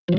The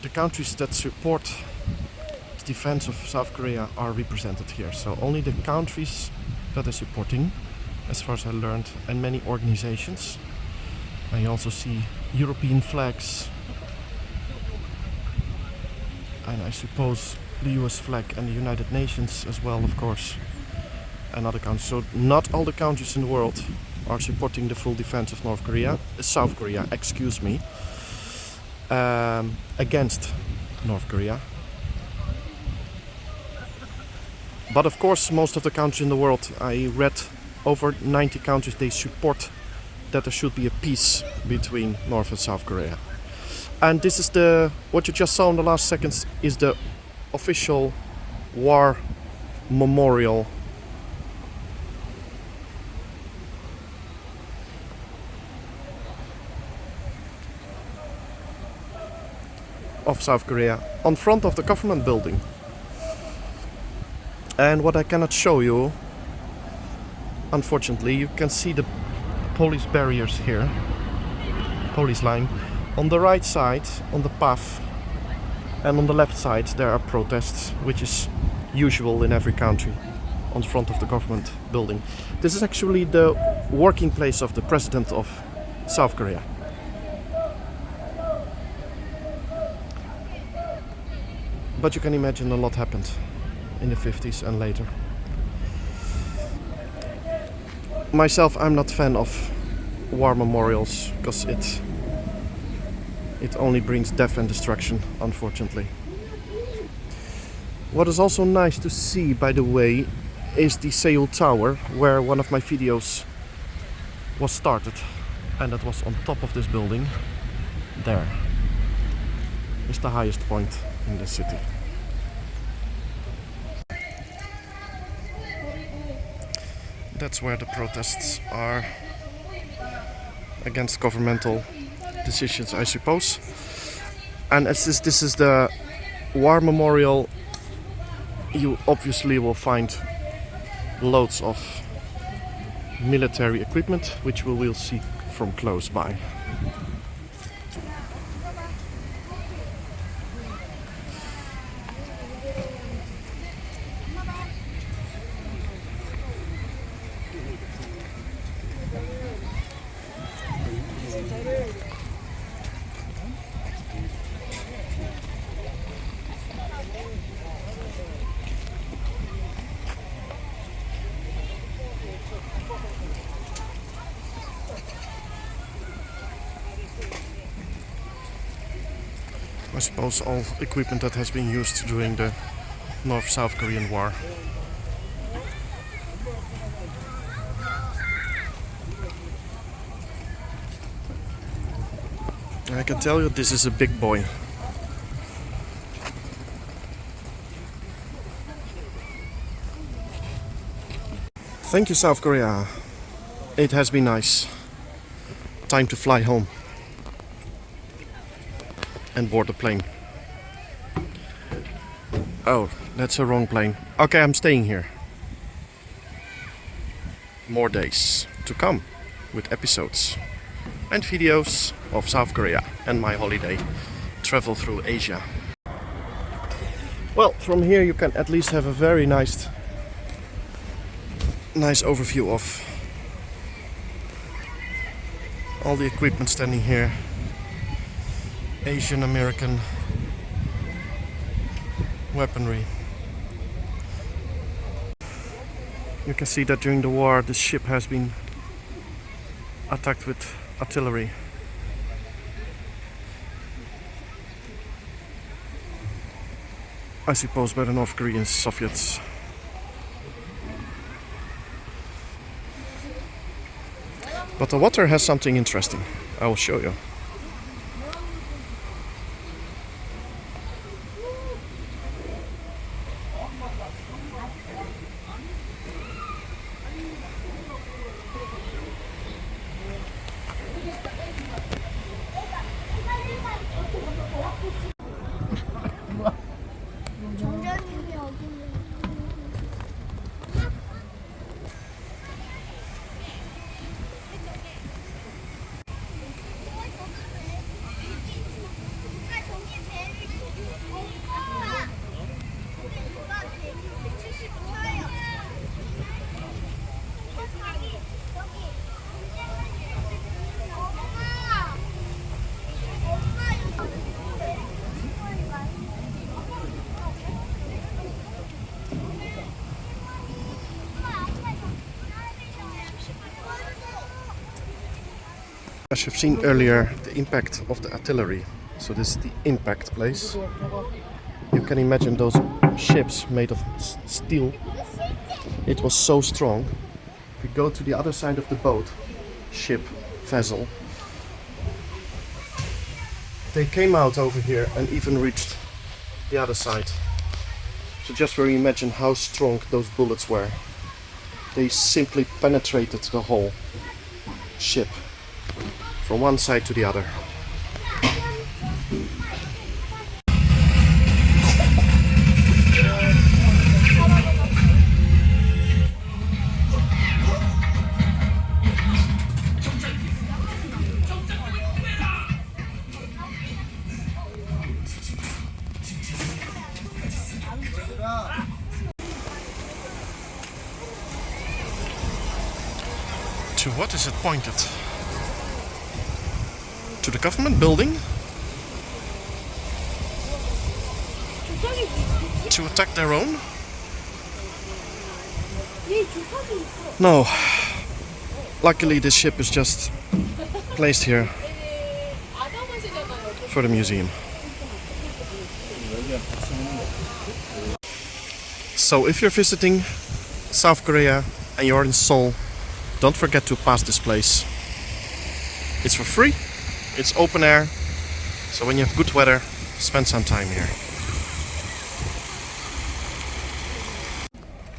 countries that support the defense of South Korea are represented here. So only the countries that are supporting, as far as I learned, and many organizations. I also see European flags, and I suppose the US flag and the United Nations as well, of course, and other countries. So not all the countries in the world are supporting the full defense of South Korea, excuse me. Against North Korea. But of course, most of the countries in the world, I read over 90 countries, they support that there should be a peace between North and South Korea. And this is what you just saw in the last seconds is the official war memorial of South Korea on front of the government building. And what I cannot show you, unfortunately, you can see the police barriers here, police line. On the right side, on the path, and on the left side there are protests, which is usual in every country, on front of the government building. This is actually the working place of the president of South Korea. But you can imagine a lot happened in the 50s and later. Myself, I'm not a fan of war memorials because it only brings death and destruction, unfortunately. What is also nice to see, by the way, is the Seoul Tower, where one of my videos was started, and that was on top of this building. There is the highest point in the city. That's where the protests are against governmental decisions, I suppose. And as this is the war memorial, you obviously will find loads of military equipment, which we will see from close by. I suppose all equipment that has been used during the North-South Korean War. I can tell you this is a big boy. Thank you, South Korea. It has been nice. Time to fly home and board the plane. Oh, that's a wrong plane. Okay, I'm staying here. More days to come with episodes and videos of South Korea and my holiday travel through Asia. Well, from here you can at least have a very nice overview of All the equipment standing here. Asian American weaponry. You can see that during the war the ship has been attacked with artillery. I suppose by the North Korean Soviets. But the water has something interesting. I will show you. As you've seen earlier, the impact of the artillery. So this is the impact place. You can imagine those ships made of steel. It was so strong. If we go to the other side of the boat, ship, vessel, they came out over here and even reached the other side. So just for you imagine how strong those bullets were. They simply penetrated the whole ship from one side to the other. To what is it pointed? To the government building? To attack their own? No. Luckily this ship is just placed here for the museum. So if you're visiting South Korea and you're in Seoul, don't forget to pass this place. It's for free. It's open air, so when you have good weather, spend some time here.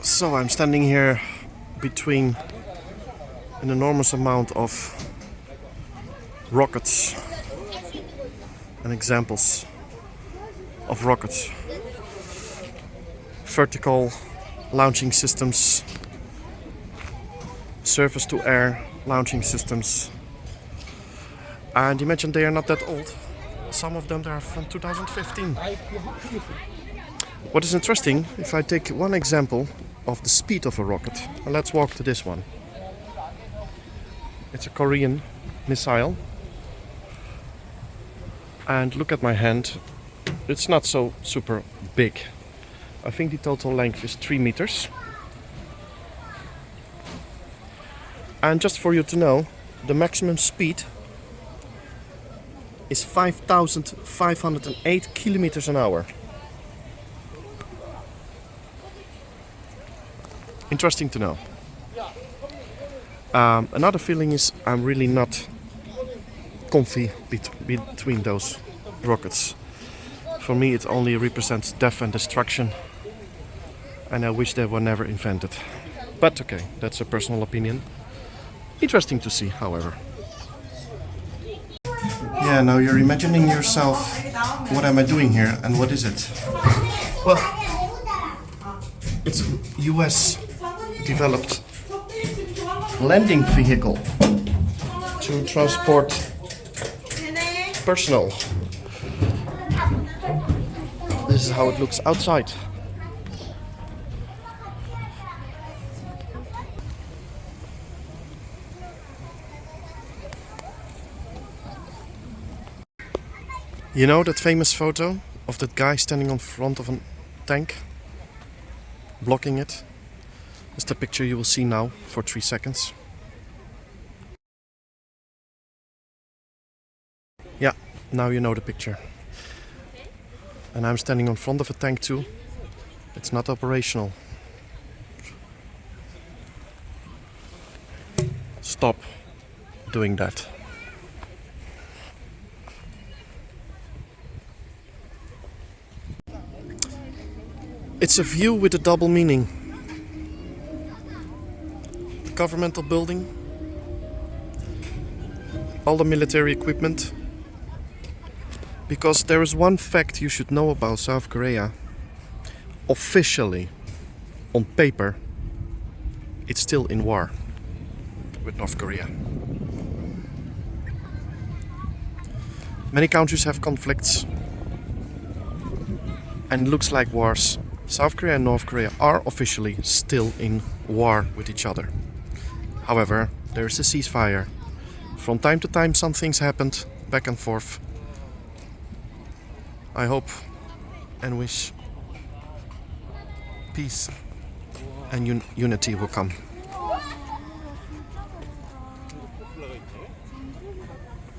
So I'm standing here between an enormous amount of rockets and examples of rockets. Vertical launching systems, surface to air launching systems. And imagine they are not that old. Some of them are from 2015. What is interesting, if I take one example of the speed of a rocket, and let's walk to this one. It's a Korean missile. And look at my hand. It's not so super big. I think the total length is 3 meters. And just for you to know, the maximum speed is 5,508 kilometers an hour. Interesting to know. Another feeling is I'm really not comfy between those rockets. For me it only represents death and destruction, and I wish they were never invented. But okay, that's a personal opinion. Interesting to see, however. Yeah, now you're imagining yourself, what am I doing here and what is it? Well, it's a US developed landing vehicle to transport personnel. This is how it looks outside. You know that famous photo of that guy standing on front of a tank, blocking it? That's the picture you will see now for 3 seconds. Yeah, now you know the picture. And I'm standing in front of a tank too. It's not operational. Stop doing that. It's a view with a double meaning. The governmental building, all the military equipment. Because there is one fact you should know about South Korea. Officially, on paper, it's still in war with North Korea. Many countries have conflicts and looks like wars. South Korea and North Korea are officially still in war with each other. However, there is a ceasefire. From time to time some things happened back and forth. I hope and wish peace and unity will come.